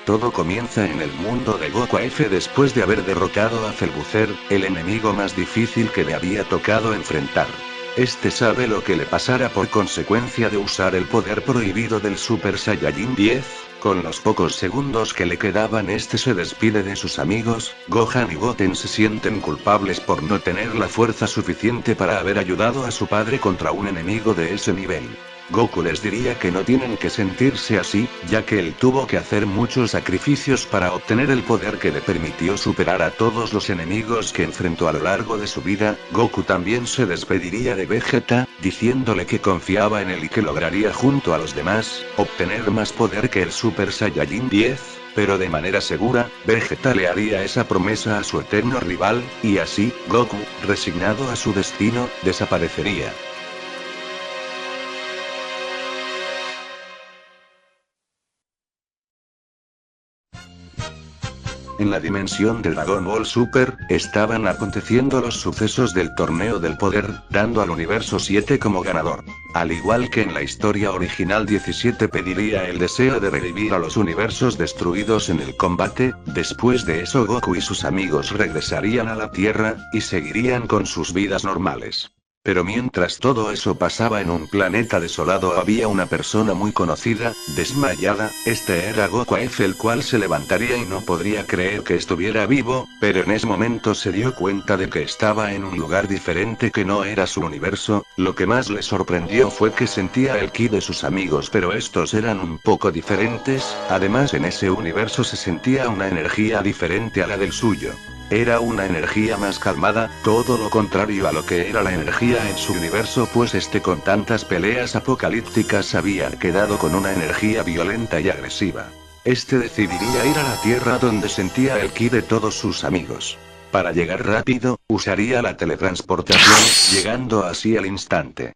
Todo comienza en el mundo de Goku F después de haber derrotado a Cellbuzzer, el enemigo más difícil que le había tocado enfrentar. Este sabe lo que le pasará por consecuencia de usar el poder prohibido del Super Saiyajin 10. Con los pocos segundos que le quedaban, este se despide de sus amigos. Gohan y Goten se sienten culpables por no tener la fuerza suficiente para haber ayudado a su padre contra un enemigo de ese nivel. Goku les diría que no tienen que sentirse así, ya que él tuvo que hacer muchos sacrificios para obtener el poder que le permitió superar a todos los enemigos que enfrentó a lo largo de su vida. Goku también se despediría de Vegeta, diciéndole que confiaba en él y que lograría junto a los demás, obtener más poder que el Super Saiyajin 10. Pero de manera segura, Vegeta le haría esa promesa a su eterno rival, y así, Goku, resignado a su destino, desaparecería. En la dimensión de Dragon Ball Super, estaban aconteciendo los sucesos del Torneo del Poder, dando al Universo 7 como ganador. Al igual que en la historia original, 17 pediría el deseo de revivir a los universos destruidos en el combate. Después de eso, Goku y sus amigos regresarían a la Tierra, y seguirían con sus vidas normales. Pero mientras todo eso pasaba en un planeta desolado, había una persona muy conocida, desmayada. Este era Goku F, el cual se levantaría y no podría creer que estuviera vivo, pero en ese momento se dio cuenta de que estaba en un lugar diferente que no era su universo. Lo que más le sorprendió fue que sentía el ki de sus amigos, pero estos eran un poco diferentes. Además, en ese universo se sentía una energía diferente a la del suyo. Era una energía más calmada, todo lo contrario a lo que era la energía en su universo, pues con tantas peleas apocalípticas había quedado con una energía violenta y agresiva. Decidiría ir a la Tierra donde sentía el ki de todos sus amigos. Para llegar rápido, usaría la teletransportación, llegando así al instante.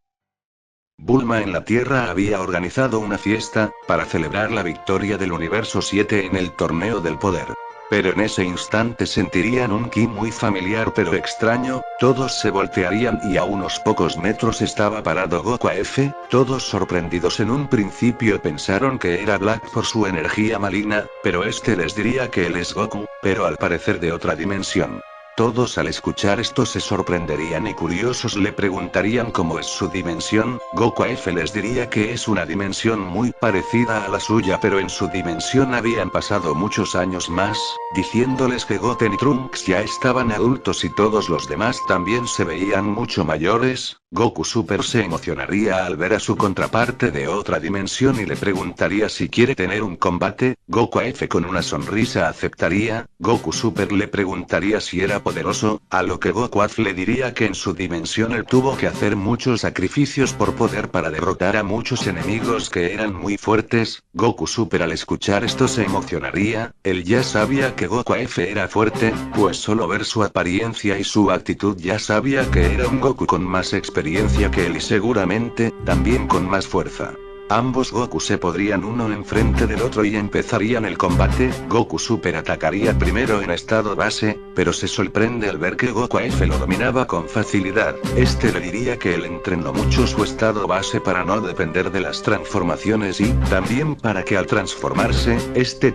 Bulma en la Tierra había organizado una fiesta, para celebrar la victoria del Universo 7 en el Torneo del Poder. Pero en ese instante sentirían un ki muy familiar pero extraño, todos se voltearían y a unos pocos metros estaba parado Goku F. Todos sorprendidos en un principio pensaron que era Black por su energía maligna, pero les diría que él es Goku, pero al parecer de otra dimensión. Todos al escuchar esto se sorprenderían y curiosos le preguntarían cómo es su dimensión. Goku F les diría que es una dimensión muy parecida a la suya, pero en su dimensión habían pasado muchos años más, diciéndoles que Goten y Trunks ya estaban adultos y todos los demás también se veían mucho mayores. Goku Super se emocionaría al ver a su contraparte de otra dimensión y le preguntaría si quiere tener un combate. Goku F con una sonrisa aceptaría. Goku Super le preguntaría si era poderoso, a lo que Goku F le diría que en su dimensión él tuvo que hacer muchos sacrificios por poder para derrotar a muchos enemigos que eran muy fuertes. Goku Super al escuchar esto se emocionaría, él ya sabía que Goku F era fuerte, pues solo ver su apariencia y su actitud ya sabía que era un Goku con más experiencia que él y seguramente, también con más fuerza. Ambos Goku se podrían uno enfrente del otro y empezarían el combate. Goku Super atacaría primero en estado base, pero se sorprende al ver que Goku F lo dominaba con facilidad. Le diría que él entrenó mucho su estado base para no depender de las transformaciones y, también para que al transformarse,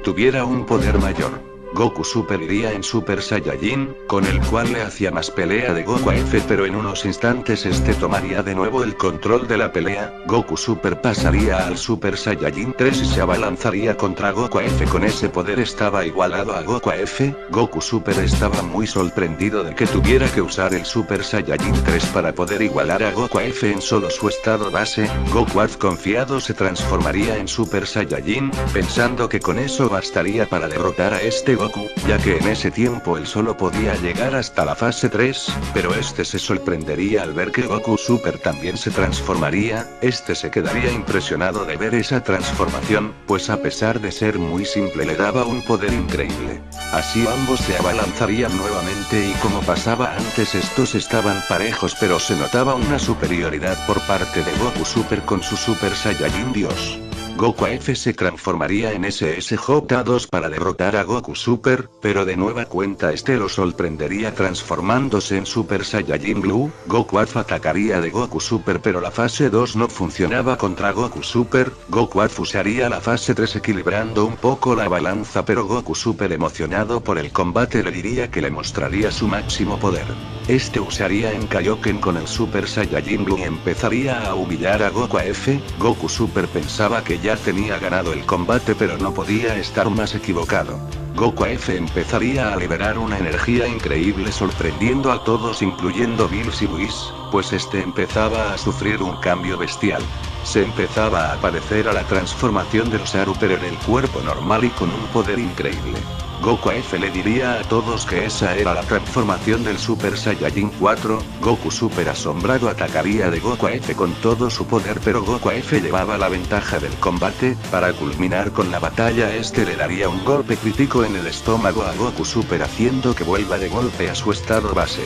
tuviera un poder mayor. Goku Super iría en Super Saiyajin, con el cual le hacía más pelea de Goku F, pero en unos instantes tomaría de nuevo el control de la pelea. Goku Super pasaría al Super Saiyajin 3 y se abalanzaría contra Goku F. Con ese poder estaba igualado a Goku F. Goku Super estaba muy sorprendido de que tuviera que usar el Super Saiyajin 3 para poder igualar a Goku F en solo su estado base. Goku F confiado se transformaría en Super Saiyajin, pensando que con eso bastaría para derrotar a Goku, ya que en ese tiempo él solo podía llegar hasta la fase 3, pero se sorprendería al ver que Goku Super también se transformaría. Se quedaría impresionado de ver esa transformación, pues a pesar de ser muy simple le daba un poder increíble. Así ambos se abalanzarían nuevamente y como pasaba antes estos estaban parejos, pero se notaba una superioridad por parte de Goku Super con su Super Saiyajin Dios. Goku AF se transformaría en SSJ2 para derrotar a Goku Super, pero de nueva cuenta este lo sorprendería transformándose en Super Saiyajin Blue. Goku AF atacaría de Goku Super, pero la fase 2 no funcionaba contra Goku Super. Goku AF usaría la fase 3 equilibrando un poco la balanza, pero Goku Super, emocionado por el combate, le diría que le mostraría su máximo poder. Este usaría en Kaioken con el Super Saiyajin Blue y empezaría a humillar a Goku AF. Goku Super pensaba que ya tenía ganado el combate, pero no podía estar más equivocado. Goku AF empezaría a liberar una energía increíble sorprendiendo a todos incluyendo Bills y Whis, pues este empezaba a sufrir un cambio bestial. Se empezaba a parecer a la transformación de Osaru pero en el cuerpo normal y con un poder increíble. Goku AF le diría a todos que esa era la transformación del Super Saiyajin 4, Goku Super asombrado atacaría de Goku AF con todo su poder, pero Goku AF llevaba la ventaja del combate. Para culminar con la batalla, este le daría un golpe crítico en el estómago a Goku Super haciendo que vuelva de golpe a su estado base.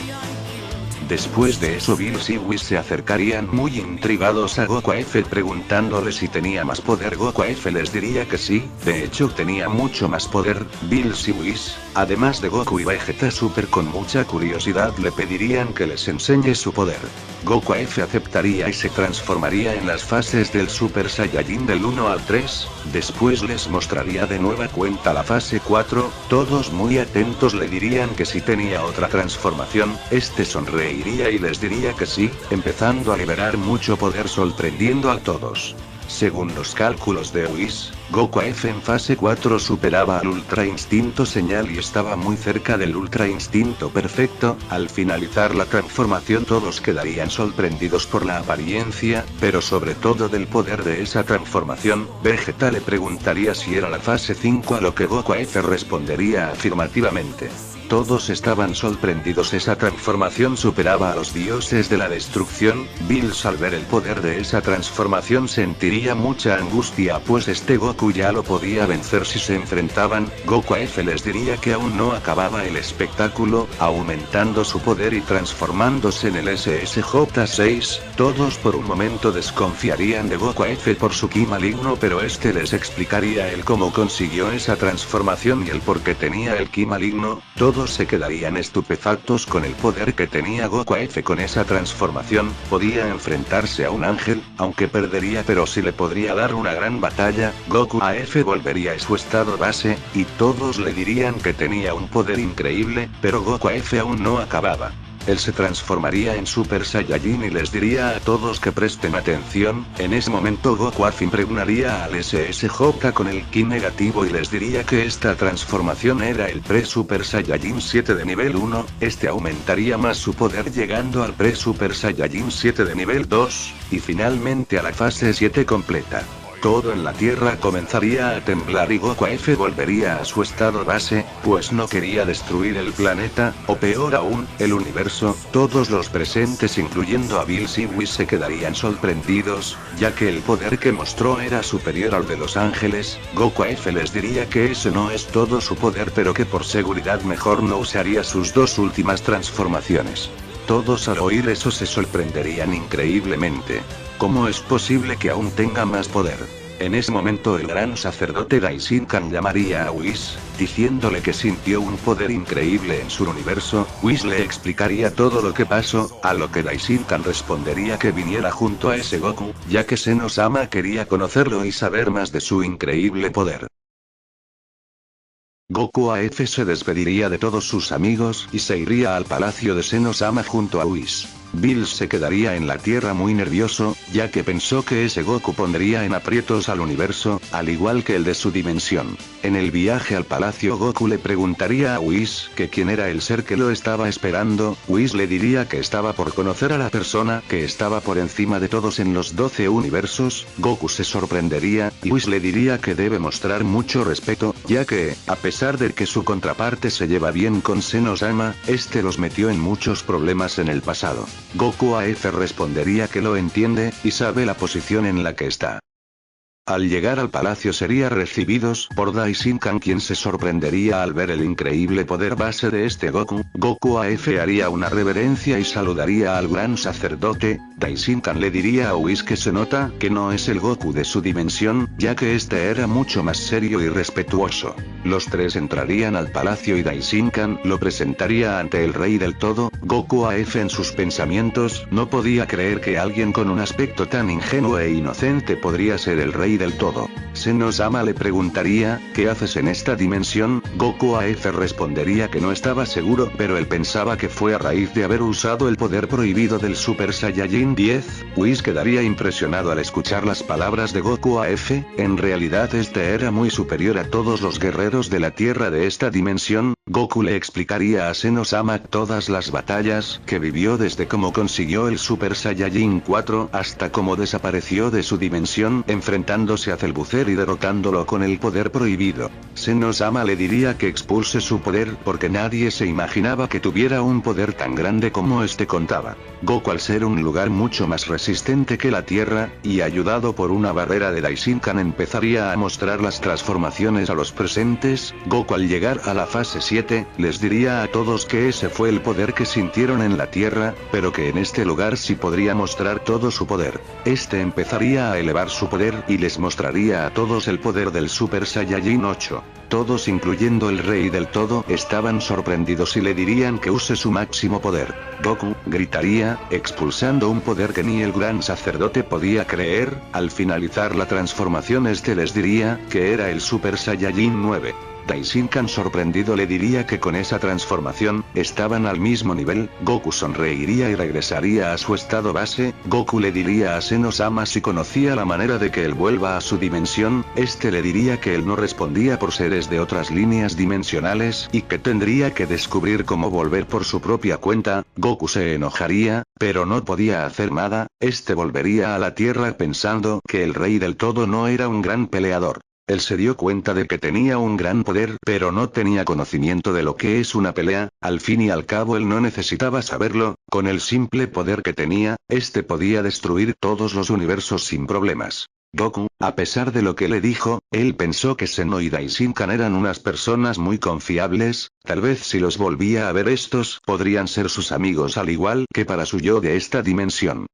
Después de eso Bills y Whis se acercarían muy intrigados a Goku AF preguntándole si tenía más poder. Goku AF les diría que sí, de hecho tenía mucho más poder. Bills y Whis, además de Goku y Vegeta Super, con mucha curiosidad le pedirían que les enseñe su poder. Goku AF aceptaría y se transformaría en las fases del Super Saiyajin del 1 al 3, después les mostraría de nueva cuenta la fase 4, todos muy atentos le dirían que si tenía otra transformación, este sonreiría y les diría que sí, empezando a liberar mucho poder sorprendiendo a todos. Según los cálculos de Whis, Goku AF en fase 4 superaba al Ultra Instinto Señal y estaba muy cerca del Ultra Instinto Perfecto. Al finalizar la transformación todos quedarían sorprendidos por la apariencia, pero sobre todo del poder de esa transformación. Vegeta le preguntaría si era la fase 5, a lo que Goku AF respondería afirmativamente. Todos estaban sorprendidos, esa transformación superaba a los dioses de la destrucción. Bills al ver el poder de esa transformación sentiría mucha angustia, pues este Goku ya lo podía vencer si se enfrentaban. Goku AF les diría que aún no acababa el espectáculo, aumentando su poder y transformándose en el SSJ6. Todos por un momento desconfiarían de Goku AF por su ki maligno, pero este les explicaría el cómo consiguió esa transformación y el por qué tenía el ki maligno. Todos se quedarían estupefactos con el poder que tenía Goku AF con esa transformación. Podía enfrentarse a un ángel, aunque perdería, pero sí le podría dar una gran batalla. Goku AF volvería a su estado base, y todos le dirían que tenía un poder increíble, pero Goku AF aún no acababa. Él se transformaría en Super Saiyajin y les diría a todos que presten atención. En ese momento Goku AF impregnaría al SSJ con el ki negativo y les diría que esta transformación era el Pre-Super Saiyajin 7 de nivel 1, este aumentaría más su poder llegando al Pre-Super Saiyajin 7 de nivel 2, y finalmente a la fase 7 completa. Todo en la Tierra comenzaría a temblar y Goku AF volvería a su estado base, pues no quería destruir el planeta, o peor aún, el universo. Todos los presentes incluyendo a Bills y Whis se quedarían sorprendidos, ya que el poder que mostró era superior al de los ángeles. Goku AF les diría que ese no es todo su poder, pero que por seguridad mejor no usaría sus dos últimas transformaciones. Todos al oír eso se sorprenderían increíblemente. ¿Cómo es posible que aún tenga más poder? En ese momento el gran sacerdote Daishinkan llamaría a Whis, diciéndole que sintió un poder increíble en su universo. Whis le explicaría todo lo que pasó, a lo que Daishinkan respondería que viniera junto a ese Goku, ya que Senno-sama quería conocerlo y saber más de su increíble poder. Goku AF se despediría de todos sus amigos y se iría al palacio de Senno-sama junto a Whis. Bills se quedaría en la Tierra muy nervioso, ya que pensó que ese Goku pondría en aprietos al universo, al igual que el de su dimensión. En el viaje al palacio Goku le preguntaría a Whis que quién era el ser que lo estaba esperando. Whis le diría que estaba por conocer a la persona que estaba por encima de todos en los 12 universos. Goku se sorprendería, y Whis le diría que debe mostrar mucho respeto, ya que, a pesar de que su contraparte se lleva bien con Senno-sama, este los metió en muchos problemas en el pasado. Goku AF respondería que lo entiende, y sabe la posición en la que está. Al llegar al palacio sería recibidos por Daishinkan, quien se sorprendería al ver el increíble poder base de este Goku. Goku AF haría una reverencia y saludaría al gran sacerdote. Daishinkan le diría a Whis que se nota que no es el Goku de su dimensión, ya que este era mucho más serio y respetuoso. Los tres entrarían al palacio y Daishinkan lo presentaría ante el rey del todo. Goku AF en sus pensamientos no podía creer que alguien con un aspecto tan ingenuo e inocente podría ser el rey del todo. Seno-sama le preguntaría, ¿qué haces en esta dimensión? Goku AF respondería que no estaba seguro, pero él pensaba que fue a raíz de haber usado el poder prohibido del Super Saiyajin 10. Whis quedaría impresionado al escuchar las palabras de Goku AF. En realidad este era muy superior a todos los guerreros de la tierra de esta dimensión. Goku le explicaría a Seno-sama todas las batallas que vivió, desde cómo consiguió el Super Saiyajin 4 hasta cómo desapareció de su dimensión enfrentándose a Cellbuzzer y derrotándolo con el poder prohibido. Seno-sama le diría que expulse su poder porque nadie se imaginaba que tuviera un poder tan grande como este contaba. Goku, al ser un lugar mucho más resistente que la Tierra, y ayudado por una barrera de Daishinkan, empezaría a mostrar las transformaciones a los presentes. Goku, al llegar a la fase 7, les diría a todos que ese fue el poder que sintieron en la Tierra, pero que en este lugar sí podría mostrar todo su poder. Este empezaría a elevar su poder y les mostraría a todos el poder del Super Saiyajin 8. Todos, incluyendo el rey del todo, estaban sorprendidos y le dirían que use su máximo poder. Goku gritaría, expulsando un poder que ni el gran sacerdote podía creer. Al finalizar la transformación este les diría que era el Super Saiyajin 9. Daishinkan, sorprendido, le diría que con esa transformación, estaban al mismo nivel. Goku sonreiría y regresaría a su estado base. Goku le diría a Seno-sama si conocía la manera de que él vuelva a su dimensión. Este le diría que él no respondía por seres de otras líneas dimensionales y que tendría que descubrir cómo volver por su propia cuenta. Goku se enojaría, pero no podía hacer nada. Este volvería a la Tierra pensando que el rey del todo no era un gran peleador. Él se dio cuenta de que tenía un gran poder, pero no tenía conocimiento de lo que es una pelea. Al fin y al cabo él no necesitaba saberlo. Con el simple poder que tenía, este podía destruir todos los universos sin problemas. Goku, a pesar de lo que le dijo, él pensó que Seno y Daishinkan eran unas personas muy confiables. Tal vez si los volvía a ver, estos podrían ser sus amigos, al igual que para su yo de esta dimensión.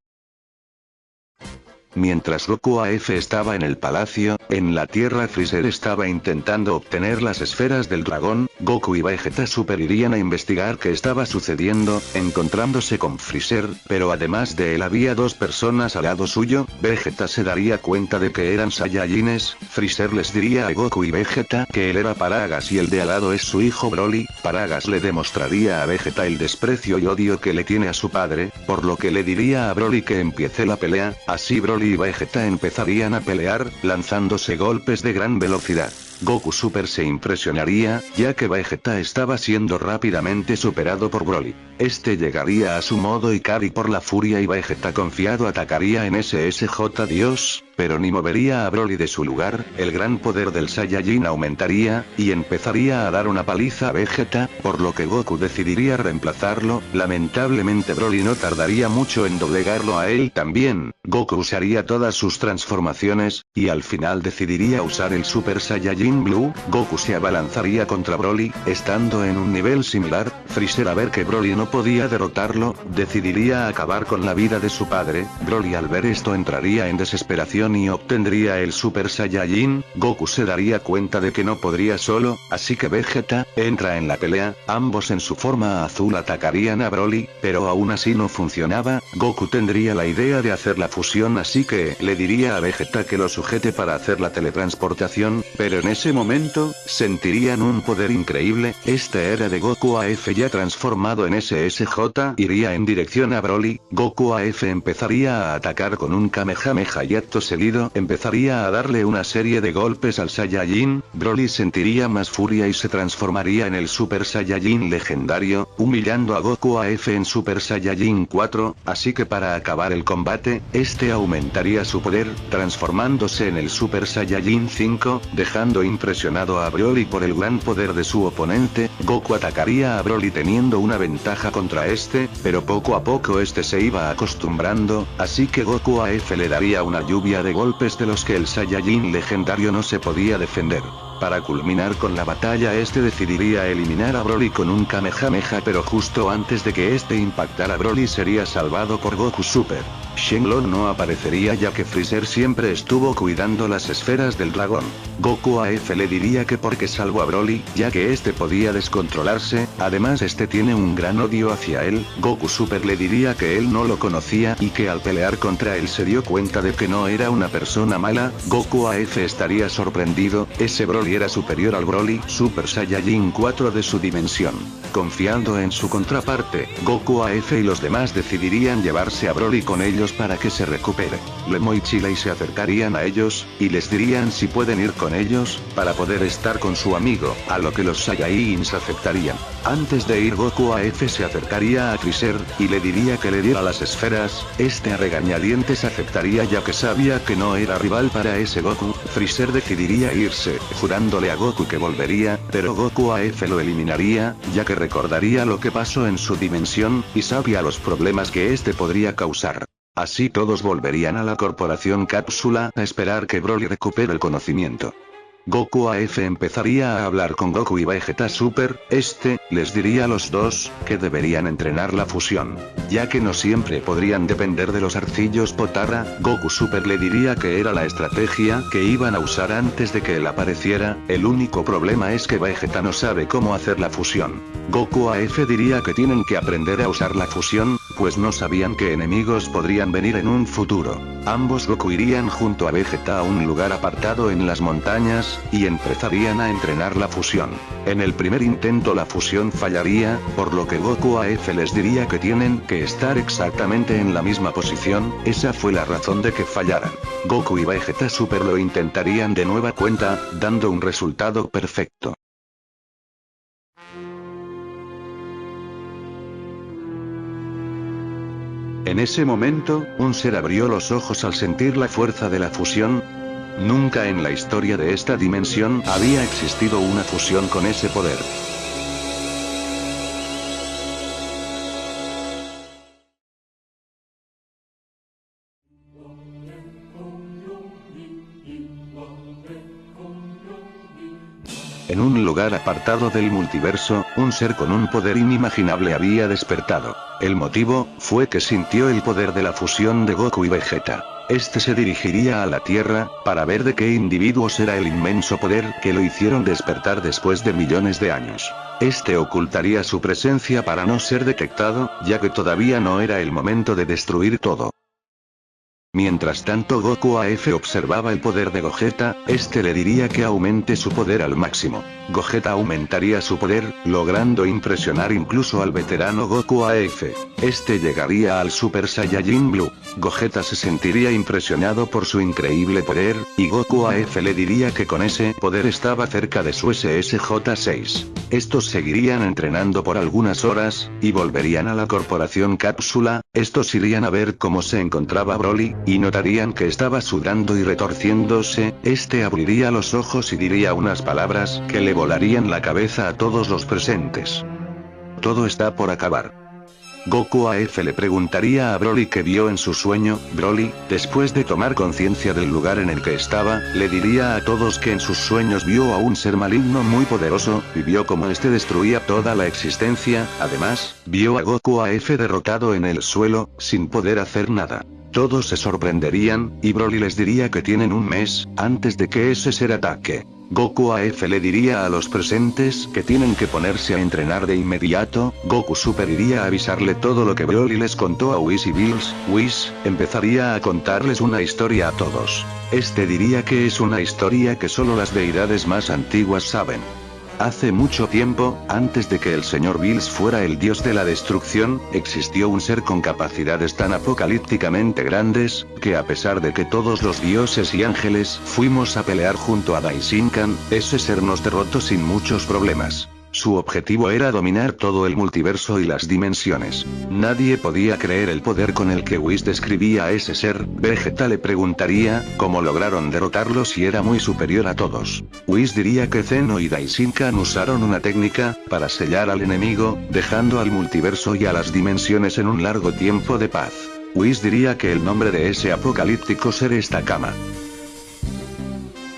Mientras Goku AF estaba en el palacio, en la Tierra Freezer estaba intentando obtener las esferas del dragón. Goku y Vegeta Super irían a investigar qué estaba sucediendo, encontrándose con Freezer, pero además de él había dos personas al lado suyo. Vegeta se daría cuenta de que eran Saiyajines. Freezer les diría a Goku y Vegeta que él era Paragas y el de al lado es su hijo Broly. Paragas le demostraría a Vegeta el desprecio y odio que le tiene a su padre, por lo que le diría a Broly que empiece la pelea. Así Broly y Vegeta empezarían a pelear, lanzándose golpes de gran velocidad. Goku Super se impresionaría, ya que Vegeta estaba siendo rápidamente superado por Broly. Este llegaría a su modo Ikari por la furia y Vegeta, confiado, atacaría en SSJ Dios, pero ni movería a Broly de su lugar. El gran poder del Saiyajin aumentaría, y empezaría a dar una paliza a Vegeta, por lo que Goku decidiría reemplazarlo. Lamentablemente Broly no tardaría mucho en doblegarlo a él también. Goku usaría todas sus transformaciones, y al final decidiría usar el Super Saiyajin Blue. Goku se abalanzaría contra Broly, estando en un nivel similar. Freezer, a ver que Broly no podía derrotarlo, decidiría acabar con la vida de su padre. Broly, al ver esto, entraría en desesperación y obtendría el Super Saiyajin. Goku se daría cuenta de que no podría solo, así que Vegeta entra en la pelea. Ambos en su forma azul atacarían a Broly, pero aún así no funcionaba. Goku tendría la idea de hacer la fusión, así que le diría a Vegeta que lo sujete para hacer la teletransportación, pero en ese momento, sentirían un poder increíble. Este era de Goku AF ya transformado en SSJ, iría en dirección a Broly. Goku AF empezaría a atacar con un Kamehameha y acto seguido empezaría a darle una serie de golpes al Saiyajin. Broly sentiría más furia y se transformaría en el Super Saiyajin legendario, humillando a Goku AF en Super Saiyajin 4, así que para acabar el combate, este aumentaría su poder, transformándose en el Super Saiyajin 5, dejando impresionado a Broly por el gran poder de su oponente. Goku atacaría a Broly teniendo una ventaja contra este, pero poco a poco este se iba acostumbrando, así que Goku AF le daría una lluvia lluvia de golpes de los que el Saiyajin legendario no se podía defender. Para culminar con la batalla decidiría eliminar a Broly con un Kamehameha, pero justo antes de que impactara, Broly sería salvado por Goku Super. Shenlong no aparecería ya que Freezer siempre estuvo cuidando las esferas del dragón. Goku AF le diría que porque salvó a Broly, ya que podía descontrolarse, además tiene un gran odio hacia él. Goku Super le diría que él no lo conocía y que al pelear contra él se dio cuenta de que no era una persona mala. Goku AF estaría sorprendido, ese Broly era superior al Broly Super Saiyajin 4 de su dimensión. Confiando en su contraparte, Goku AF y los demás decidirían llevarse a Broly con ellos para que se recupere. Lemo y Chile se acercarían a ellos, y les dirían si pueden ir con ellos, para poder estar con su amigo, a lo que los Saiyajins aceptarían. Antes de ir, Goku AF se acercaría a Freezer, y le diría que le diera las esferas. A regañadientes aceptaría ya que sabía que no era rival para ese Goku. Freezer decidiría irse, jurándole a Goku que volvería, pero Goku AF lo eliminaría, ya que recordaría lo que pasó en su dimensión, y sabía los problemas que podría causar. Así todos volverían a la Corporación Cápsula a esperar que Broly recupere el conocimiento. Goku AF empezaría a hablar con Goku y Vegeta Super, les diría a los dos, que deberían entrenar la fusión, ya que no siempre podrían depender de los arcillos Potara. Goku Super le diría que era la estrategia que iban a usar antes de que él apareciera, el único problema es que Vegeta no sabe cómo hacer la fusión. Goku AF diría que tienen que aprender a usar la fusión, pues no sabían qué enemigos podrían venir en un futuro. Ambos Goku irían junto a Vegeta a un lugar apartado en las montañas, y empezarían a entrenar la fusión. En el primer intento la fusión fallaría, por lo que Goku AF les diría que tienen que estar exactamente en la misma posición. Esa fue la razón de que fallaran. Goku y Vegeta Super lo intentarían de nueva cuenta, dando un resultado perfecto. En ese momento, un ser abrió los ojos al sentir la fuerza de la fusión. Nunca en la historia de esta dimensión había existido una fusión con ese poder. En un lugar apartado del multiverso, un ser con un poder inimaginable había despertado. El motivo fue que sintió el poder de la fusión de Goku y Vegeta. Se dirigiría a la Tierra, para ver de qué individuos era el inmenso poder que lo hicieron despertar después de millones de años. Ocultaría su presencia para no ser detectado, ya que todavía no era el momento de destruir todo. Mientras tanto Goku AF observaba el poder de Gogeta, le diría que aumente su poder al máximo. Gogeta aumentaría su poder, logrando impresionar incluso al veterano Goku AF. Llegaría al Super Saiyajin Blue. Gogeta se sentiría impresionado por su increíble poder, y Goku AF le diría que con ese poder estaba cerca de su SSJ-6. Estos seguirían entrenando por algunas horas, y volverían a la Corporación Cápsula. Estos irían a ver cómo se encontraba Broly, y notarían que estaba sudando y retorciéndose. Abriría los ojos y diría unas palabras que le volarían la cabeza a todos los presentes. Todo está por acabar. Goku AF le preguntaría a Broly qué vio en su sueño. Broly, después de tomar conciencia del lugar en el que estaba, le diría a todos que en sus sueños vio a un ser maligno muy poderoso, y vio cómo destruía toda la existencia. Además, vio a Goku AF derrotado en el suelo, sin poder hacer nada. Todos se sorprenderían, y Broly les diría que tienen un mes, antes de que ese ser ataque. Goku AF le diría a los presentes que tienen que ponerse a entrenar de inmediato. Goku Super iría a avisarle todo lo que Broly les contó a Whis y Bills. Whis empezaría a contarles una historia a todos. Diría que es una historia que solo las deidades más antiguas saben. Hace mucho tiempo, antes de que el señor Bills fuera el dios de la destrucción, existió un ser con capacidades tan apocalípticamente grandes, que a pesar de que todos los dioses y ángeles fuimos a pelear junto a Daishinkan, ese ser nos derrotó sin muchos problemas. Su objetivo era dominar todo el multiverso y las dimensiones. Nadie podía creer el poder con el que Whis describía a ese ser. Vegeta le preguntaría cómo lograron derrotarlo si era muy superior a todos. Whis diría que Zeno y Daishinkan usaron una técnica para sellar al enemigo, dejando al multiverso y a las dimensiones en un largo tiempo de paz. Whis diría que el nombre de ese apocalíptico ser es Takama.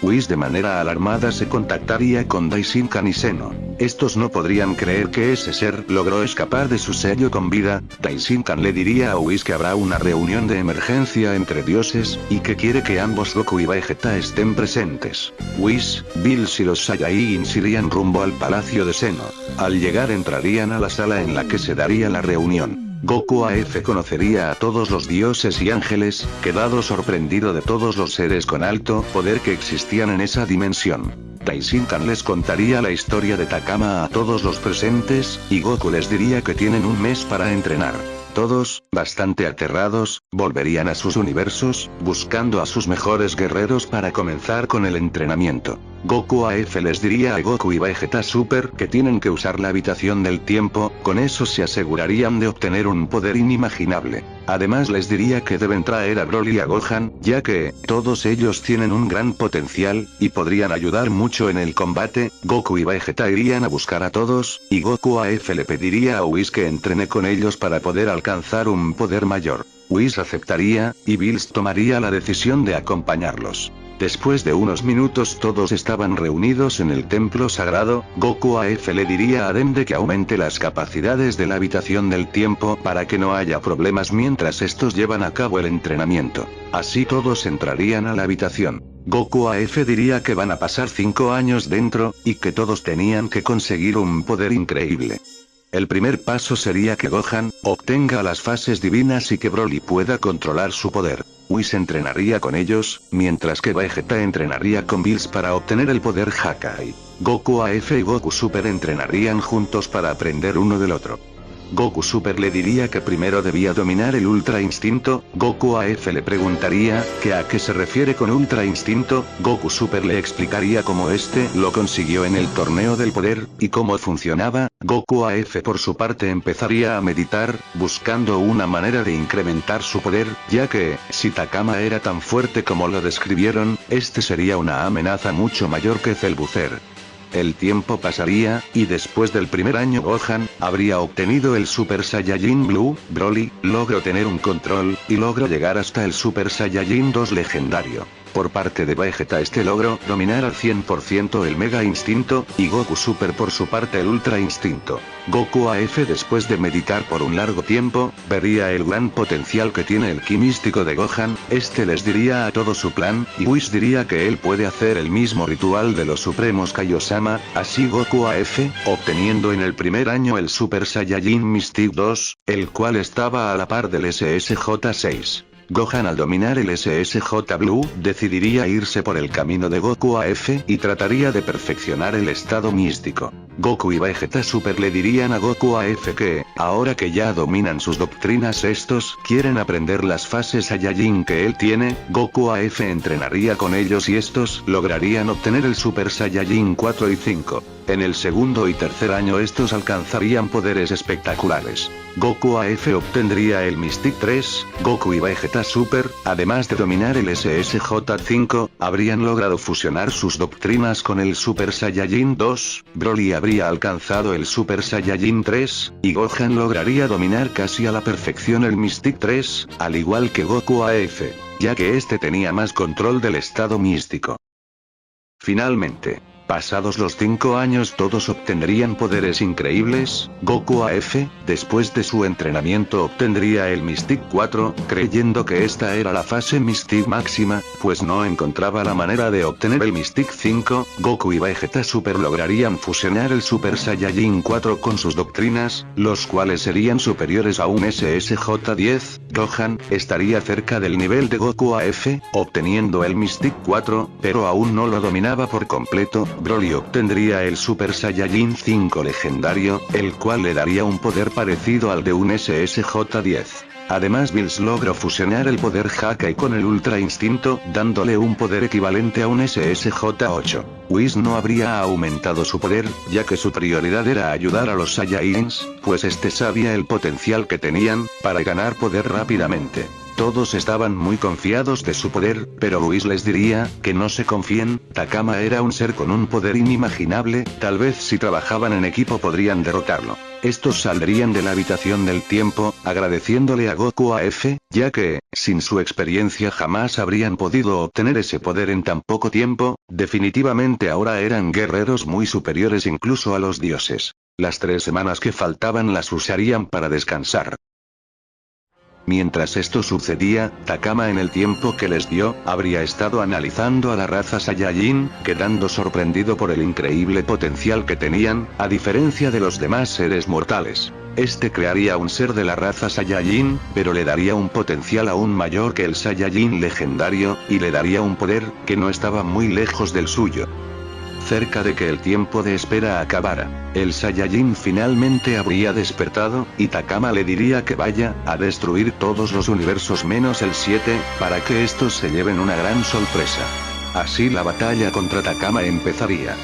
Whis de manera alarmada se contactaría con Daishinkan y Seno. Estos no podrían creer que ese ser logró escapar de su sello con vida. Daishinkan le diría a Whis que habrá una reunión de emergencia entre dioses, y que quiere que ambos Goku y Vegeta estén presentes. Whis, Bills y los Saiyajins irían rumbo al palacio de Seno. Al llegar entrarían a la sala en la que se daría la reunión. Goku AF conocería a todos los dioses y ángeles, quedado sorprendido de todos los seres con alto poder que existían en esa dimensión. Daishinkan les contaría la historia de Takama a todos los presentes, y Goku les diría que tienen un mes para entrenar. Todos, bastante aterrados, volverían a sus universos, buscando a sus mejores guerreros para comenzar con el entrenamiento. Goku AF les diría a Goku y Vegeta Super que tienen que usar la habitación del tiempo, con eso se asegurarían de obtener un poder inimaginable. Además les diría que deben traer a Broly y a Gohan, ya que, todos ellos tienen un gran potencial, y podrían ayudar mucho en el combate. Goku y Vegeta irían a buscar a todos, y Goku AF le pediría a Whis que entrene con ellos para poder alcanzar un poder mayor. Whis aceptaría, y Bills tomaría la decisión de acompañarlos. Después de unos minutos todos estaban reunidos en el templo sagrado. Goku AF le diría a Dende que aumente las capacidades de la habitación del tiempo para que no haya problemas mientras estos llevan a cabo el entrenamiento. Así todos entrarían a la habitación. Goku AF diría que van a pasar 5 años dentro, y que todos tenían que conseguir un poder increíble. El primer paso sería que Gohan obtenga las fases divinas y que Broly pueda controlar su poder. Whis entrenaría con ellos, mientras que Vegeta entrenaría con Bills para obtener el poder Hakai. Goku AF y Goku Super entrenarían juntos para aprender uno del otro. Goku Super le diría que primero debía dominar el Ultra Instinto. Goku AF le preguntaría que a qué se refiere con Ultra Instinto. Goku Super le explicaría cómo este lo consiguió en el torneo del poder, y cómo funcionaba. Goku AF por su parte empezaría a meditar, buscando una manera de incrementar su poder, ya que, si Takama era tan fuerte como lo describieron, este sería una amenaza mucho mayor que Cellbuzzer. El tiempo pasaría, y después del primer año Gohan habría obtenido el Super Saiyajin Blue. Broly logró tener un control, y logró llegar hasta el Super Saiyajin 2 legendario. Por parte de Vegeta este logró dominar al 100% el Mega Instinto, y Goku Super por su parte el Ultra Instinto. Goku AF después de meditar por un largo tiempo, vería el gran potencial que tiene el Ki místico de Gohan. Este les diría a todo su plan, y Whis diría que él puede hacer el mismo ritual de los Supremos Kaiosama. Así Goku AF, obteniendo en el primer año el Super Saiyajin Mystic 2, el cual estaba a la par del SSJ-6. Gohan al dominar el SSJ Blue, decidiría irse por el camino de Goku AF, y trataría de perfeccionar el estado místico. Goku y Vegeta Super le dirían a Goku AF que, ahora que ya dominan sus doctrinas estos quieren aprender las fases Saiyajin que él tiene. Goku AF entrenaría con ellos y estos lograrían obtener el Super Saiyajin 4 y 5. En el segundo y tercer año estos alcanzarían poderes espectaculares. Goku AF obtendría el Mystic 3, Goku y Vegeta Super, además de dominar el SSJ-5, habrían logrado fusionar sus doctrinas con el Super Saiyajin 2, Broly habría alcanzado el Super Saiyajin 3, y Gohan lograría dominar casi a la perfección el Mystic 3, al igual que Goku AF, ya que este tenía más control del estado místico. Finalmente, pasados los 5 años todos obtendrían poderes increíbles. Goku AF, después de su entrenamiento obtendría el Mystic 4, creyendo que esta era la fase Mystic máxima, pues no encontraba la manera de obtener el Mystic 5. Goku y Vegeta Super lograrían fusionar el Super Saiyajin 4 con sus doctrinas, los cuales serían superiores a un SSJ-10. Gohan estaría cerca del nivel de Goku AF, obteniendo el Mystic 4, pero aún no lo dominaba por completo. Broly obtendría el Super Saiyajin 5 legendario, el cual le daría un poder parecido al de un SSJ-10. Además Bills logró fusionar el poder Hakai con el Ultra Instinto, dándole un poder equivalente a un SSJ-8. Whis no habría aumentado su poder, ya que su prioridad era ayudar a los Saiyajins, pues este sabía el potencial que tenían, para ganar poder rápidamente. Todos estaban muy confiados de su poder, pero Whis les diría que no se confíen. Takama era un ser con un poder inimaginable, tal vez si trabajaban en equipo podrían derrotarlo. estos saldrían de la habitación del tiempo, agradeciéndole a Goku AF, ya que, sin su experiencia jamás habrían podido obtener ese poder en tan poco tiempo, definitivamente ahora eran guerreros muy superiores incluso a los dioses. Las 3 semanas que faltaban las usarían para descansar. Mientras esto sucedía, Takama en el tiempo que les dio, habría estado analizando a la raza Saiyajin, quedando sorprendido por el increíble potencial que tenían, a diferencia de los demás seres mortales. Este crearía un ser de la raza Saiyajin, pero le daría un potencial aún mayor que el Saiyajin legendario, y le daría un poder, que no estaba muy lejos del suyo. Cerca de que el tiempo de espera acabara, el Saiyajin finalmente habría despertado, y Takama le diría que vaya a destruir todos los universos menos el 7, para que estos se lleven una gran sorpresa. Así la batalla contra Takama empezaría.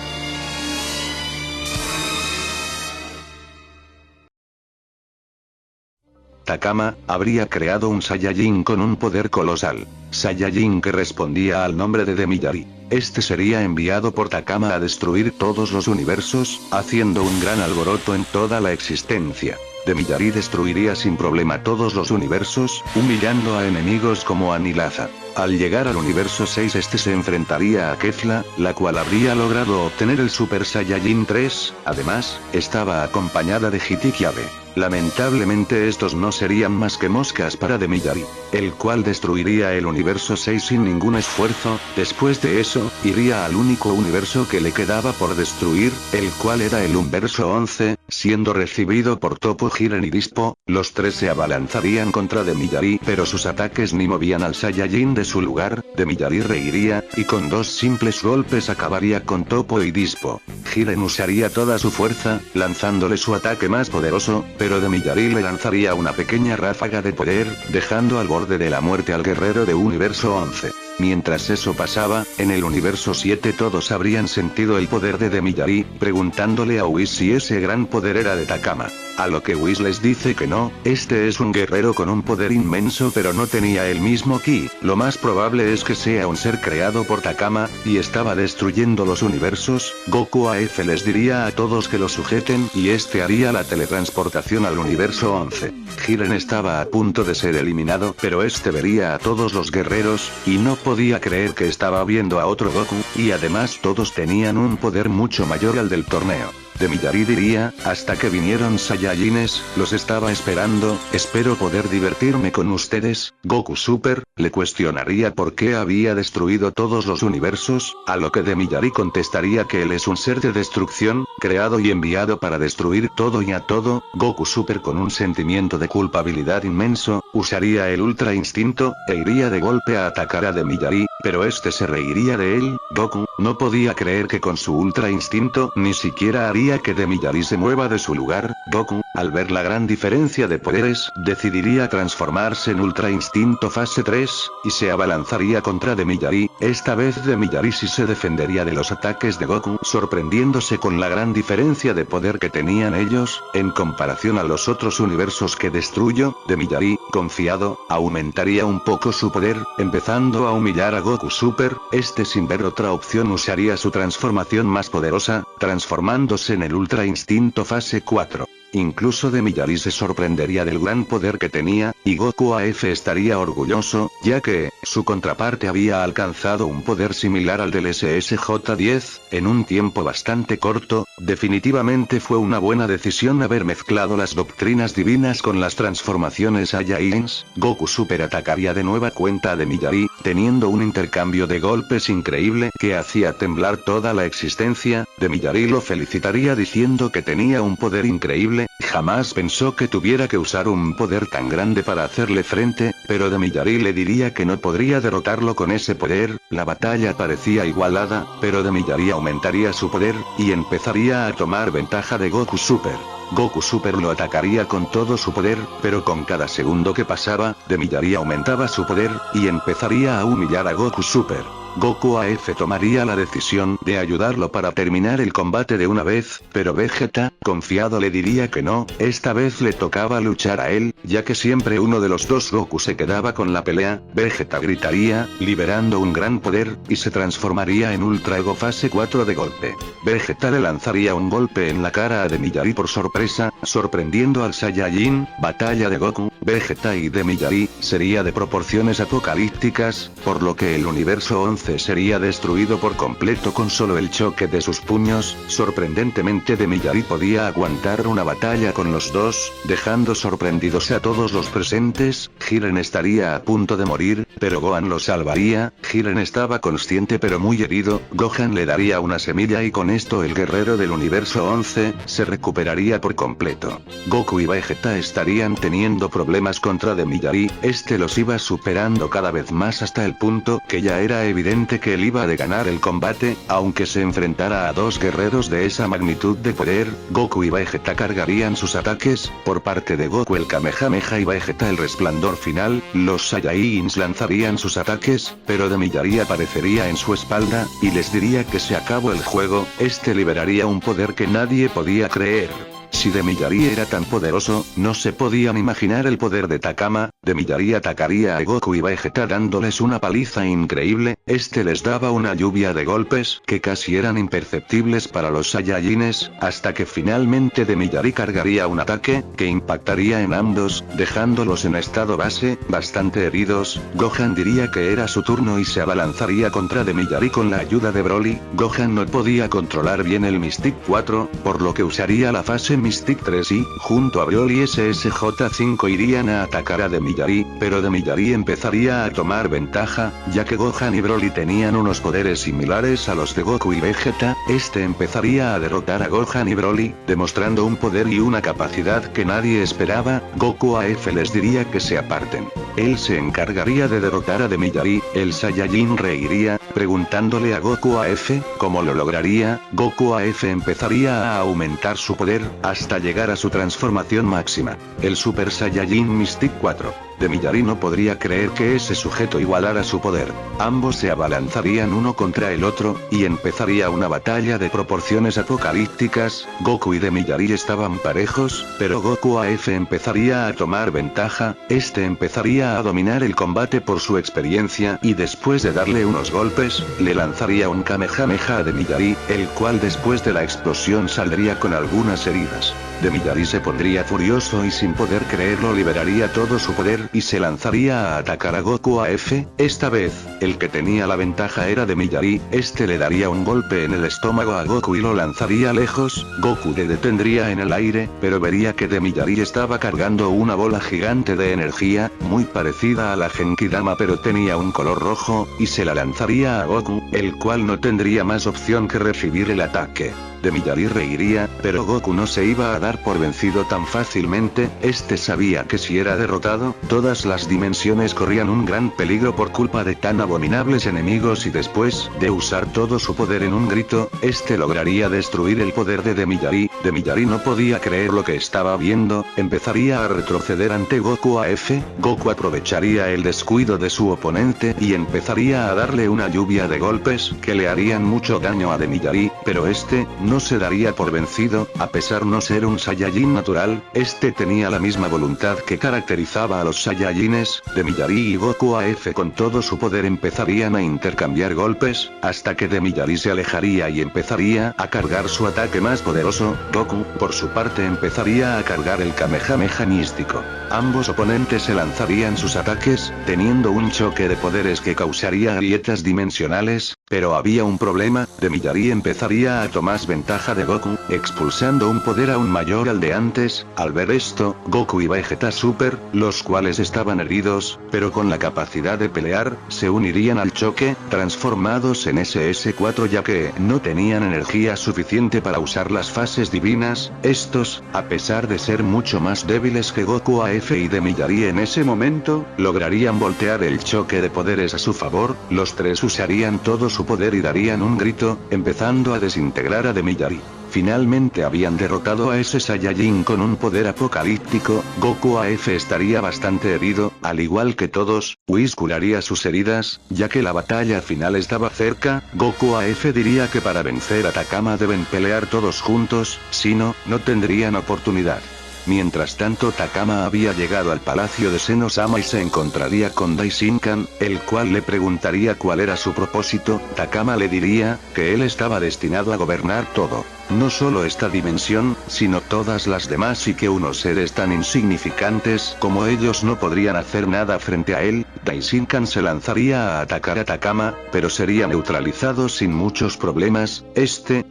Takama habría creado un Saiyajin con un poder colosal. Saiyajin que respondía al nombre de Demiyari. Este sería enviado por Takama a destruir todos los universos, haciendo un gran alboroto en toda la existencia. Demiyari destruiría sin problema todos los universos, humillando a enemigos como Anilaza. Al llegar al universo 6 este se enfrentaría a Kefla, la cual habría logrado obtener el Super Saiyajin 3, además, estaba acompañada de Hitikiabe. Lamentablemente estos no serían más que moscas para Demiyari, el cual destruiría el universo 6 sin ningún esfuerzo. Después de eso, iría al único universo que le quedaba por destruir, el cual era el universo 11, siendo recibido por Toppo, Jiren y Dispo. Los 3 se abalanzarían contra Demiyari, pero sus ataques ni movían al Saiyajin de su lugar. Demiyari reiría, y con 2 simples golpes acabaría con Toppo y Dispo. Jiren usaría toda su fuerza, lanzándole su ataque más poderoso, pero Demiyari le lanzaría una pequeña ráfaga de poder, dejando al borde de la muerte al guerrero de universo 11. Mientras eso pasaba, en el universo 7 todos habrían sentido el poder de Demiyari, preguntándole a Whis si ese gran poder era de Takama. A lo que Whis les dice que no, este es un guerrero con un poder inmenso pero no tenía el mismo ki, lo más probable es que sea un ser creado por Takama, y estaba destruyendo los universos. Goku AF les diría a todos que lo sujeten y este haría la teletransportación al universo 11. Jiren estaba a punto de ser eliminado pero este vería a todos los guerreros, y no podía creer que estaba viendo a otro Goku, y además todos tenían un poder mucho mayor al del torneo. Demiyari diría, hasta que vinieron Saiyajines, los estaba esperando, espero poder divertirme con ustedes. Goku Super, le cuestionaría por qué había destruido todos los universos, a lo que Demiyari contestaría que él es un ser de destrucción, creado y enviado para destruir todo y a todo. Goku Super con un sentimiento de culpabilidad inmenso, usaría el Ultra Instinto, e iría de golpe a atacar a Demiyari, pero este se reiría de él. Goku no podía creer que con su Ultra Instinto ni siquiera haría que Demiyari se mueva de su lugar. Goku, al ver la gran diferencia de poderes, decidiría transformarse en Ultra Instinto fase 3, y se abalanzaría contra Demiyari. Esta vez Demiyari sí se defendería de los ataques de Goku, sorprendiéndose con la gran diferencia de poder que tenían ellos, en comparación a los otros universos que destruyó. Demiyari, confiado, aumentaría un poco su poder, empezando a humillar a Goku Super. Este sin ver otra opción usaría su transformación más poderosa, transformándose en el Ultra Instinto fase 4. Incluso Demiyari se sorprendería del gran poder que tenía, y Goku AF estaría orgulloso, ya que, su contraparte había alcanzado un poder similar al del SSJ-10, en un tiempo bastante corto. Definitivamente fue una buena decisión haber mezclado las doctrinas divinas con las transformaciones Saiyajins. Goku Super atacaría de nueva cuenta a Demiyari, teniendo un intercambio de golpes increíble que hacía temblar toda la existencia. Demiyari lo felicitaría diciendo que tenía un poder increíble, jamás pensó que tuviera que usar un poder tan grande para hacerle frente, pero Demiyari le diría que no podría derrotarlo con ese poder. La batalla parecía igualada, pero Demiyari aumentaría su poder, y empezaría a tomar ventaja de Goku Super. Goku Super lo atacaría con todo su poder, pero con cada segundo que pasaba, Demiyari aumentaba su poder, y empezaría a humillar a Goku Super. Goku AF tomaría la decisión de ayudarlo para terminar el combate de una vez, pero Vegeta, confiado le diría que no, esta vez le tocaba luchar a él, ya que siempre uno de los dos Goku se quedaba con la pelea. Vegeta gritaría, liberando un gran poder, y se transformaría en Ultra Ego fase 4 de golpe. Vegeta le lanzaría un golpe en la cara a Demiyari por sorpresa, sorprendiendo al Saiyajin. Batalla de Goku, Vegeta y Demiyari, sería de proporciones apocalípticas, por lo que el universo 11 sería destruido por completo con solo el choque de sus puños. Sorprendentemente Demiyari podía aguantar una batalla con los dos, dejando sorprendidos a todos los presentes. Jiren estaría a punto de morir, pero Gohan lo salvaría. Jiren estaba consciente pero muy herido. Gohan le daría una semilla y con esto el guerrero del universo 11 se recuperaría por completo. Goku y Vegeta estarían teniendo problemas contra Demiyari, este los iba superando cada vez más hasta el punto que ya era evidente que él iba de ganar el combate, aunque se enfrentara a dos guerreros de esa magnitud de poder. Goku y Vegeta cargarían sus ataques, por parte de Goku el Kamehameha y Vegeta el resplandor final. Los Saiyajins lanzarían sus ataques, pero Demiyari aparecería en su espalda, y les diría que se acabó el juego. Este liberaría un poder que nadie podía creer. Si Demiyari era tan poderoso, no se podían imaginar el poder de Takama. Demiyari atacaría a Goku y Vegeta dándoles una paliza increíble, este les daba una lluvia de golpes que casi eran imperceptibles para los Saiyajines, hasta que finalmente Demiyari cargaría un ataque, que impactaría en ambos, dejándolos en estado base, bastante heridos. Gohan diría que era su turno y se abalanzaría contra Demiyari con la ayuda de Broly. Gohan no podía controlar bien el Mystic 4, por lo que usaría la fase Mystic 3 y, junto a Broly y SSJ5 irían a atacar a Demiyari, pero Demiyari empezaría a tomar ventaja, ya que Gohan y Broly tenían unos poderes similares a los de Goku y Vegeta. Este empezaría a derrotar a Gohan y Broly, demostrando un poder y una capacidad que nadie esperaba. Goku AF les diría que se aparten. Él se encargaría de derrotar a Demiyari. El Saiyajin reiría, preguntándole a Goku AF, ¿cómo lo lograría? Goku AF empezaría a aumentar su poder, hasta llegar a su transformación máxima, el Super Saiyajin Mystic 4. Demiyari no podría creer que ese sujeto igualara su poder. Ambos se abalanzarían uno contra el otro, y empezaría una batalla de proporciones apocalípticas. Goku y Demiyari estaban parejos, pero Goku AF empezaría a tomar ventaja, este empezaría a dominar el combate por su experiencia, y después de darle unos golpes, le lanzaría un Kamehameha a Demiyari, el cual después de la explosión saldría con algunas heridas. Demiyari se pondría furioso y sin poder creerlo liberaría todo su poder y se lanzaría a atacar a Goku AF. Esta vez, el que tenía la ventaja era Demiyari, este le daría un golpe en el estómago a Goku y lo lanzaría lejos. Goku le detendría en el aire, pero vería que Demiyari estaba cargando una bola gigante de energía, muy parecida a la Genkidama pero tenía un color rojo, y se la lanzaría a Goku, el cual no tendría más opción que recibir el ataque. Demiyari reiría, pero Goku no se iba a dar por vencido tan fácilmente. Este sabía que si era derrotado, todas las dimensiones corrían un gran peligro por culpa de tan abominables enemigos, y después de usar todo su poder en un grito, este lograría destruir el poder de Demiyari. Demiyari no podía creer lo que estaba viendo, empezaría a retroceder ante Goku AF. Goku aprovecharía el descuido de su oponente y empezaría a darle una lluvia de golpes que le harían mucho daño a Demiyari, pero este no se daría por vencido. A pesar no ser un Saiyajin natural, este tenía la misma voluntad que caracterizaba a los Saiyajines. Demiyari y Goku AF con todo su poder empezarían a intercambiar golpes, hasta que Demiyari se alejaría y empezaría a cargar su ataque más poderoso. Goku, por su parte, empezaría a cargar el Kamehameha místico. Ambos oponentes se lanzarían sus ataques, teniendo un choque de poderes que causaría grietas dimensionales, pero había un problema. Demiyari empezaría a tomar ventaja de Goku, expulsando un poder aún mayor al de antes. Al ver esto, Goku y Vegeta Super, los cuales estaban heridos, pero con la capacidad de pelear, se unirían al choque, transformados en SS4 ya que no tenían energía suficiente para usar las fases divinas. Estos, a pesar de ser mucho más débiles que Goku AF, AF y de Millari en ese momento, lograrían voltear el choque de poderes a su favor, los tres usarían todo su poder y darían un grito, empezando a desintegrar a de Millari. Finalmente habían derrotado a ese Saiyajin con un poder apocalíptico, Goku AF estaría bastante herido, al igual que todos, Whis curaría sus heridas, ya que la batalla final estaba cerca, Goku AF diría que para vencer a Takama deben pelear todos juntos, si no, no tendrían oportunidad. Mientras tanto Takama había llegado al palacio de Seno-sama y se encontraría con Daishinkan, el cual le preguntaría cuál era su propósito, Takama le diría, que él estaba destinado a gobernar todo. No solo esta dimensión, sino todas las demás y que unos seres tan insignificantes como ellos no podrían hacer nada frente a él, Daishinkan se lanzaría a atacar a Takama, pero sería neutralizado sin muchos problemas,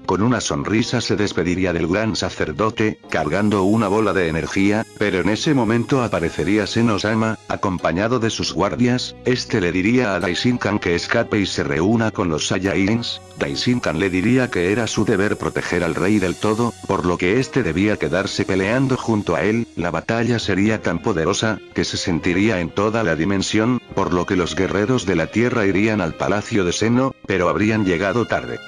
con una sonrisa se despediría del gran sacerdote, cargando una bola de energía, pero en ese momento aparecería Seno-sama, acompañado de sus guardias, le diría a Daishinkan que escape y se reúna con los Saiyajins, Daishinkan le diría que era su deber proteger al rey del todo, por lo que debía quedarse peleando junto a él, la batalla sería tan poderosa, que se sentiría en toda la dimensión, por lo que los guerreros de la tierra irían al palacio de Seno, pero habrían llegado tarde.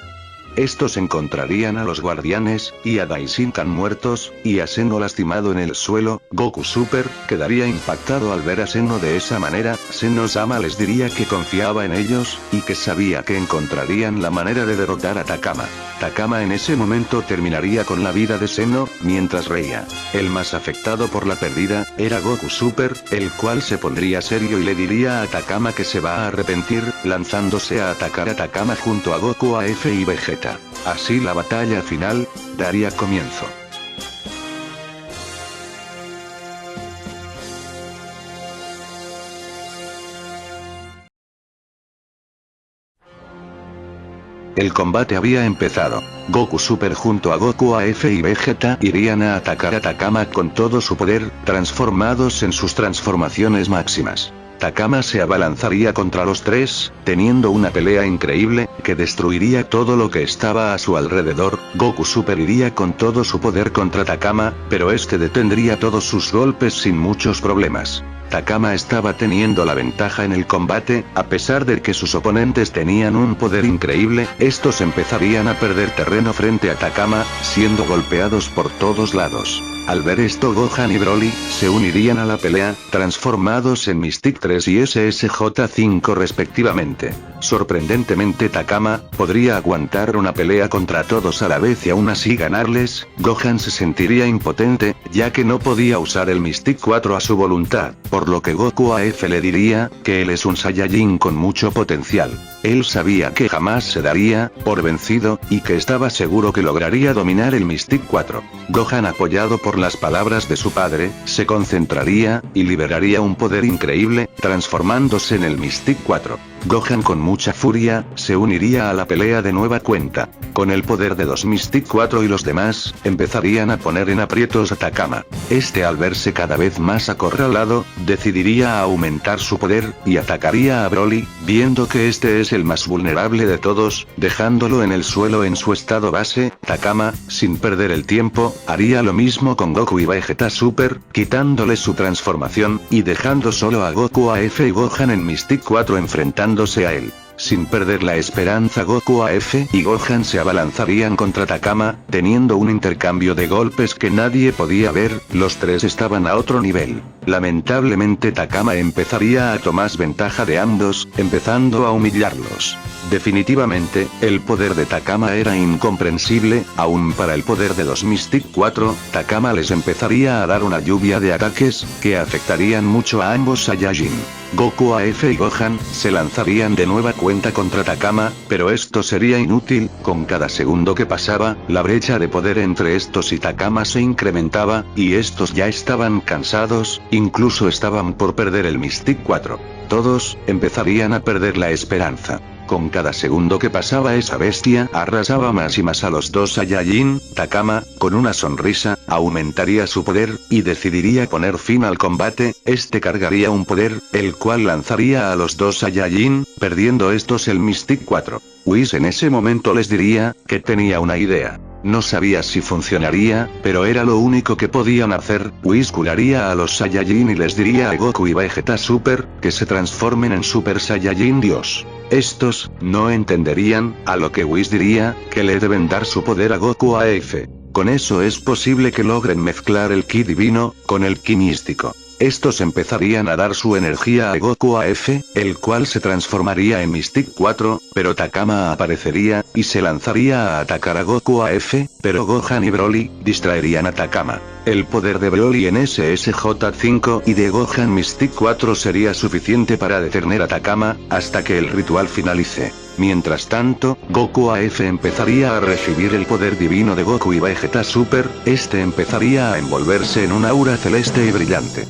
Estos encontrarían a los guardianes, y a Daishinkan muertos, y a Seno lastimado en el suelo, Goku Super, quedaría impactado al ver a Seno de esa manera, Seno-sama les diría que confiaba en ellos, y que sabía que encontrarían la manera de derrotar a Takama. Takama en ese momento terminaría con la vida de Seno, mientras reía. El más afectado por la pérdida, era Goku Super, el cual se pondría serio y le diría a Takama que se va a arrepentir, lanzándose a atacar a Takama junto a Goku AF y Vegeta. Así la batalla final, daría comienzo. El combate había empezado. Goku Super junto a Goku AF y Vegeta irían a atacar a Takama con todo su poder, transformados en sus transformaciones máximas. Takama se abalanzaría contra los tres, teniendo una pelea increíble, que destruiría todo lo que estaba a su alrededor. Goku Super iría con todo su poder contra Takama, pero detendría todos sus golpes sin muchos problemas. Takama estaba teniendo la ventaja en el combate, a pesar de que sus oponentes tenían un poder increíble, estos empezarían a perder terreno frente a Takama, siendo golpeados por todos lados. Al ver esto Gohan y Broly, se unirían a la pelea, transformados en Mystic 3 y SSJ5 respectivamente. Sorprendentemente Takama, podría aguantar una pelea contra todos a la vez y aún así ganarles. Gohan se sentiría impotente, ya que no podía usar el Mystic 4 a su voluntad, por lo que Goku AF le diría, que él es un Saiyajin con mucho potencial. Él sabía que jamás se daría por vencido, y que estaba seguro que lograría dominar el Mystic 4. Gohan, apoyado por las palabras de su padre, se concentraría, y liberaría un poder increíble, transformándose en el Mystic 4. Gohan con mucha furia, se uniría a la pelea de nueva cuenta. Con el poder de 2 Mystic 4 y los demás, empezarían a poner en aprietos a Takama. Al verse cada vez más acorralado, decidiría aumentar su poder, y atacaría a Broly, viendo que es el más vulnerable de todos, dejándolo en el suelo en su estado base. Takama, sin perder el tiempo, haría lo mismo con Goku y Vegeta Super, quitándole su transformación, y dejando solo a Goku AF y Gohan en Mystic 4 enfrentándose a él. Sin perder la esperanza, Goku AF y Gohan se abalanzarían contra Takama, teniendo un intercambio de golpes que nadie podía ver, los tres estaban a otro nivel. Lamentablemente Takama empezaría a tomar ventaja de ambos, empezando a humillarlos. Definitivamente, el poder de Takama era incomprensible, aún para el poder de 2 Mystic 4, Takama les empezaría a dar una lluvia de ataques, que afectarían mucho a ambos Saiyajin. Goku AF y Gohan, se lanzarían de nueva cuenta contra Takama, pero esto sería inútil, con cada segundo que pasaba, la brecha de poder entre estos y Takama se incrementaba, y estos ya estaban cansados, incluso estaban por perder el Mystic 4. Todos, empezarían a perder la esperanza. Con cada segundo que pasaba esa bestia arrasaba más y más a los dos Saiyajin. Takama, con una sonrisa, aumentaría su poder, y decidiría poner fin al combate. Cargaría un poder, el cual lanzaría a los dos Saiyajin, perdiendo estos el Mystic 4. Whis en ese momento les diría, que tenía una idea. No sabía si funcionaría, pero era lo único que podían hacer. Whis curaría a los Saiyajin y les diría a Goku y Vegeta Super, que se transformen en Super Saiyajin Dios. Estos, no entenderían, a lo que Whis diría, que le deben dar su poder a Goku AF. Con eso es posible que logren mezclar el ki divino, con el ki místico. Estos empezarían a dar su energía a Goku AF, el cual se transformaría en Mystic 4, pero Takama aparecería, y se lanzaría a atacar a Goku AF, pero Gohan y Broly, distraerían a Takama. El poder de Broly en SSJ5 y de Gohan Mystic 4 sería suficiente para detener a Takama, hasta que el ritual finalice. Mientras tanto, Goku AF empezaría a recibir el poder divino de Goku y Vegeta Super, este empezaría a envolverse en un aura celeste y brillante.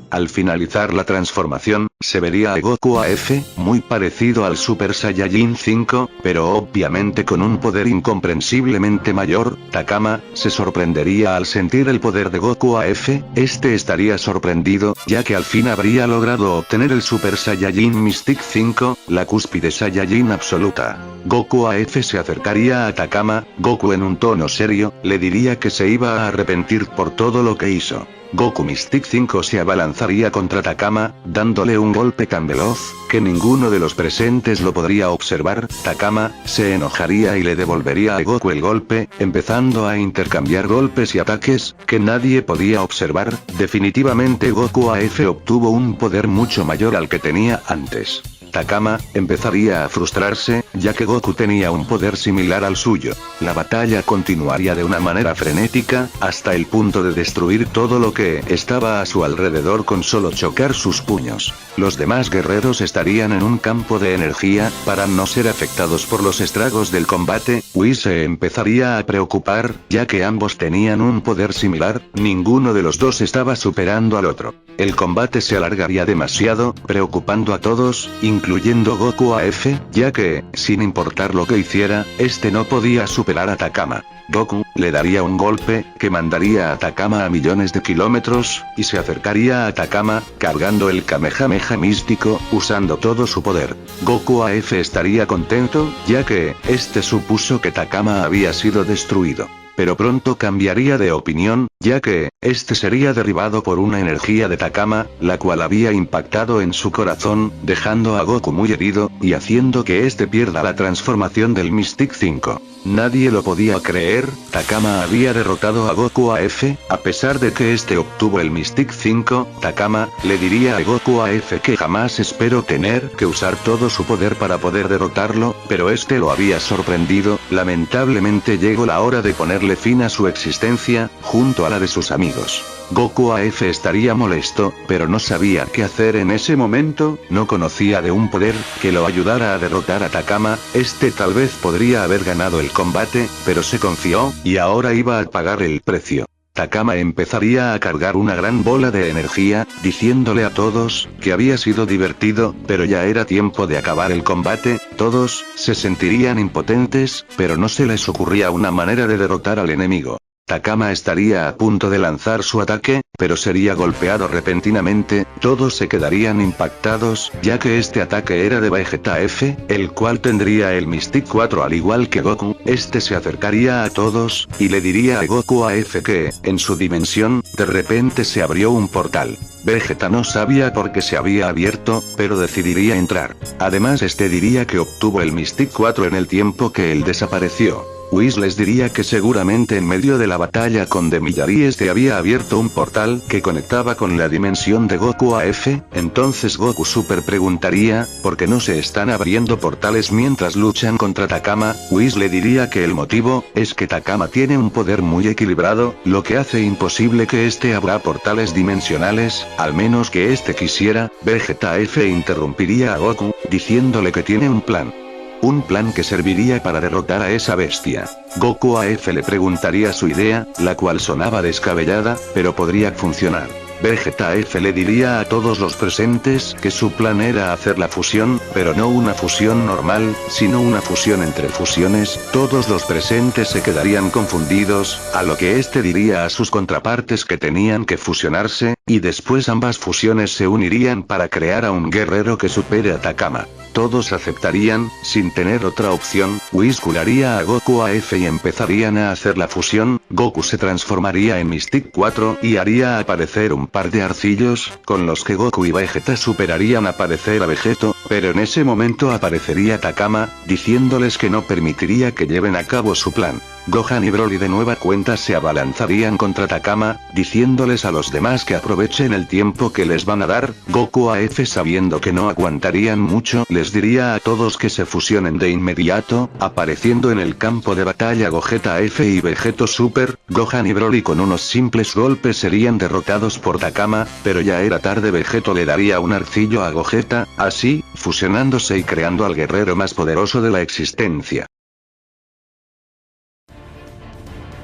Al finalizar la transformación, se vería a Goku AF, muy parecido al Super Saiyajin 5, pero obviamente con un poder incomprensiblemente mayor. Takama se sorprendería al sentir el poder de Goku AF, este estaría sorprendido, ya que al fin habría logrado obtener el Super Saiyajin Mystic 5, la cúspide Saiyajin absoluta. Goku AF se acercaría a Takama, Goku en un tono serio, le diría que se iba a arrepentir por todo lo que hizo. Goku Mystic 5 se abalanzaría contra Takama, dándole un golpe tan veloz, que ninguno de los presentes lo podría observar. Takama se enojaría y le devolvería a Goku el golpe, empezando a intercambiar golpes y ataques, que nadie podía observar. Definitivamente Goku AF obtuvo un poder mucho mayor al que tenía antes. Takama empezaría a frustrarse, ya que Goku tenía un poder similar al suyo. La batalla continuaría de una manera frenética, hasta el punto de destruir todo lo que estaba a su alrededor con solo chocar sus puños. Los demás guerreros estarían en un campo de energía, para no ser afectados por los estragos del combate. Whis se empezaría a preocupar, ya que ambos tenían un poder similar, ninguno de los dos estaba superando al otro. El combate se alargaría demasiado, preocupando a todos, incluyendo Goku AF, ya que, sin importar lo que hiciera, este no podía superar a Takama. Goku le daría un golpe, que mandaría a Takama a millones de kilómetros, y se acercaría a Takama, cargando el Kamehameha místico, usando todo su poder. Goku AF estaría contento, ya que, este supuso que Takama había sido destruido. Pero pronto cambiaría de opinión, ya que, este sería derribado por una energía de Takama, la cual había impactado en su corazón, dejando a Goku muy herido, y haciendo que este pierda la transformación del Mystic 5. Nadie lo podía creer, Takama había derrotado a Goku AF, a pesar de que este obtuvo el Mystic 5, Takama le diría a Goku AF que jamás esperó tener que usar todo su poder para poder derrotarlo, pero este lo había sorprendido. Lamentablemente llegó la hora de ponerle fin a su existencia, junto a la de sus amigos. Goku AF estaría molesto, pero no sabía qué hacer en ese momento, no conocía de un poder que lo ayudara a derrotar a Takama. Este tal vez podría haber ganado el combate, pero se confió, y ahora iba a pagar el precio. Takama empezaría a cargar una gran bola de energía, diciéndole a todos, que había sido divertido, pero ya era tiempo de acabar el combate. Todos se sentirían impotentes, pero no se les ocurría una manera de derrotar al enemigo. Takama estaría a punto de lanzar su ataque, pero sería golpeado repentinamente. Todos se quedarían impactados, ya que este ataque era de Vegeta F, el cual tendría el Mystic 4 al igual que Goku. Este se acercaría a todos, y le diría a Goku AF que, en su dimensión, de repente se abrió un portal. Vegeta no sabía por qué se había abierto, pero decidiría entrar. Además este diría que obtuvo el Mystic 4 en el tiempo que él desapareció. Whis les diría que seguramente en medio de la batalla con Demillari este había abierto un portal que conectaba con la dimensión de Goku AF, entonces Goku Super preguntaría, ¿por qué no se están abriendo portales mientras luchan contra Takama? Whis le diría que el motivo, es que Takama tiene un poder muy equilibrado, lo que hace imposible que este abra portales dimensionales, al menos que este quisiera. Vegeta F interrumpiría a Goku, diciéndole que tiene un plan. Un plan que serviría para derrotar a esa bestia. Goku AF le preguntaría su idea, la cual sonaba descabellada, pero podría funcionar. Vegeta F le diría a todos los presentes que su plan era hacer la fusión, pero no una fusión normal, sino una fusión entre fusiones. Todos los presentes se quedarían confundidos, a lo que este diría a sus contrapartes que tenían que fusionarse, y después ambas fusiones se unirían para crear a un guerrero que supere a Takama. Todos aceptarían, sin tener otra opción. Whis curaría a Goku AF y empezarían a hacer la fusión. Goku se transformaría en Mystic 4 y haría aparecer un par de arcillos, con los que Goku y Vegeta superarían aparecer a Vegeto, pero en ese momento aparecería Takama, diciéndoles que no permitiría que lleven a cabo su plan. Gohan y Broly de nueva cuenta se abalanzarían contra Takama, diciéndoles a los demás que aprovechen el tiempo que les van a dar. Goku AF, sabiendo que no aguantarían mucho, les diría a todos que se fusionen de inmediato, apareciendo en el campo de batalla Gogeta F y Vegeto Super. Gohan y Broly con unos simples golpes serían derrotados por Takama, pero ya era tarde. Vegeto le daría un arcillo a Gogeta, así, fusionándose y creando al guerrero más poderoso de la existencia.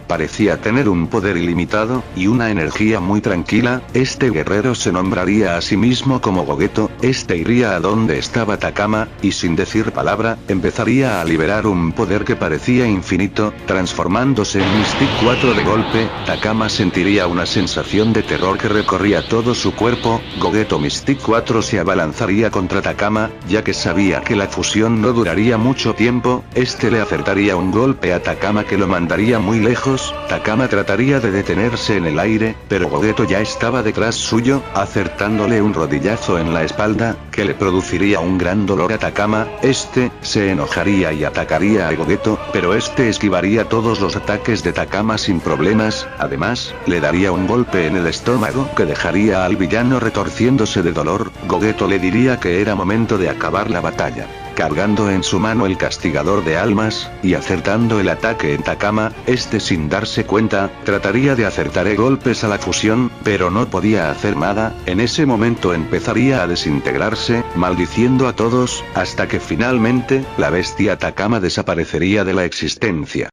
Parecía tener un poder ilimitado, y una energía muy tranquila. Este guerrero se nombraría a sí mismo como Gogeto. Este iría a donde estaba Takama, y sin decir palabra, empezaría a liberar un poder que parecía infinito, transformándose en Mystic 4 de golpe. Takama sentiría una sensación de terror que recorría todo su cuerpo. Gogeto Mystic 4 se abalanzaría contra Takama, ya que sabía que la fusión no duraría mucho tiempo. Este le acertaría un golpe a Takama que lo mandaría muy lejos. Takama trataría de detenerse en el aire, pero Gogeto ya estaba detrás suyo, acertándole un rodillazo en la espalda, que le produciría un gran dolor a Takama. Este se enojaría y atacaría a Gogeto, pero este esquivaría todos los ataques de Takama sin problemas. Además, le daría un golpe en el estómago que dejaría al villano retorciéndose de dolor. Gogeto le diría que era momento de acabar la batalla. Cargando en su mano el castigador de almas, y acertando el ataque en Takama, este sin darse cuenta, trataría de acertar golpes a la fusión, pero no podía hacer nada. En ese momento empezaría a desintegrarse, maldiciendo a todos, hasta que finalmente, la bestia Takama desaparecería de la existencia.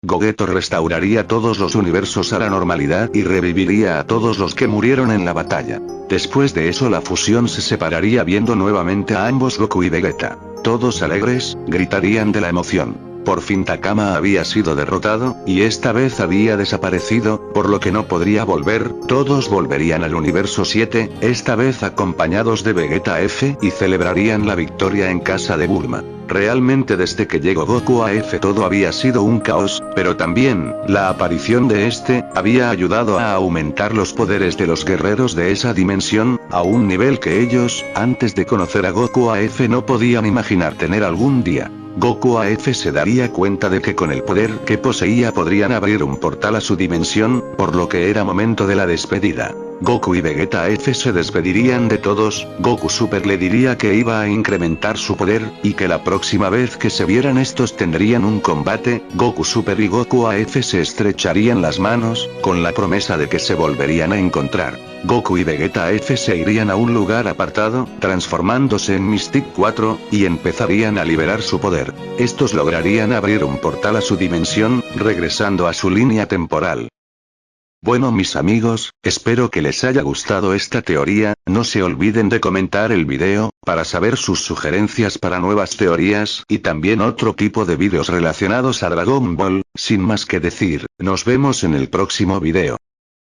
Gogeto restauraría todos los universos a la normalidad y reviviría a todos los que murieron en la batalla. Después de eso la fusión se separaría viendo nuevamente a ambos Goku y Vegeta. Todos alegres, gritarían de la emoción. Por fin Takama había sido derrotado, y esta vez había desaparecido, por lo que no podría volver. Todos volverían al universo 7, esta vez acompañados de Vegeta F, y celebrarían la victoria en casa de Bulma. Realmente desde que llegó Goku a F todo había sido un caos, pero también, la aparición de este, había ayudado a aumentar los poderes de los guerreros de esa dimensión, a un nivel que ellos, antes de conocer a Goku a F no podían imaginar tener algún día. Goku AF se daría cuenta de que con el poder que poseía podrían abrir un portal a su dimensión, por lo que era momento de la despedida. Goku y Vegeta F se despedirían de todos. Goku Super le diría que iba a incrementar su poder, y que la próxima vez que se vieran estos tendrían un combate. Goku Super y Goku AF se estrecharían las manos, con la promesa de que se volverían a encontrar. Goku y Vegeta F se irían a un lugar apartado, transformándose en Mystic 4, y empezarían a liberar su poder. Estos lograrían abrir un portal a su dimensión, regresando a su línea temporal. Bueno mis amigos, espero que les haya gustado esta teoría. No se olviden de comentar el video, para saber sus sugerencias para nuevas teorías y también otro tipo de vídeos relacionados a Dragon Ball. Sin más que decir, nos vemos en el próximo video.